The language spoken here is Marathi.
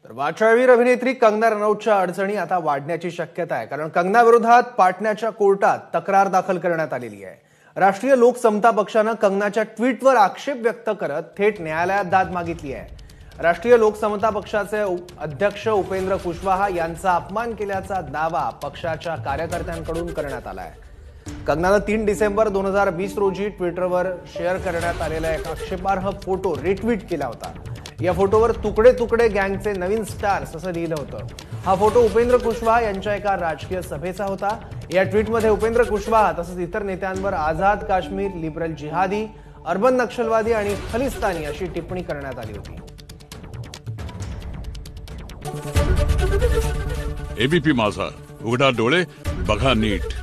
तर वाचाळवीर अभिनेत्री कंगना रनौतच्या अडचणी आता वाढण्याची शक्यता आहे, कारण कंगना विरोधात पाटण्याच्या कोर्टात तक्रार दाखल करण्यात आलेली आहे। राष्ट्रीय लोक समता पक्षाने कंगनाच्या ट्विटवर आक्षेप व्यक्त करत थेट न्यायालयात दाद मागितली आहे। राष्ट्रीय लोक समता पक्षाचे अध्यक्ष उपेंद्र कुशवाहा यांचा अपमान केल्याचा दावा पक्षाच्या कार्यकर्त्यांकडून करण्यात आला आहे। कंगनाने 3 डिसेंबर 2020 रोजी ट्विटरवर शेअर करण्यात आलेला एक आक्षेपार्ह फोटो रिट्वीट केला होता। या फोटोवर तुकडे तुकडे गँगचे नवीन स्टार्स असं लिहिलं होतं। हा फोटो उपेंद्र कुशवाहा यांच्या एका राजकीय सभेचा होता। या ट्विटमध्ये उपेंद्र कुशवाहा तसंच इतर नेत्यांवर आझाद काश्मीर, लिबरल जिहादी, अर्बन नक्षलवादी आणि खलिस्तानी अशी टिप्पणी करण्यात आली होती। एबीपी माझा, उघडा डोळे बघा नीट।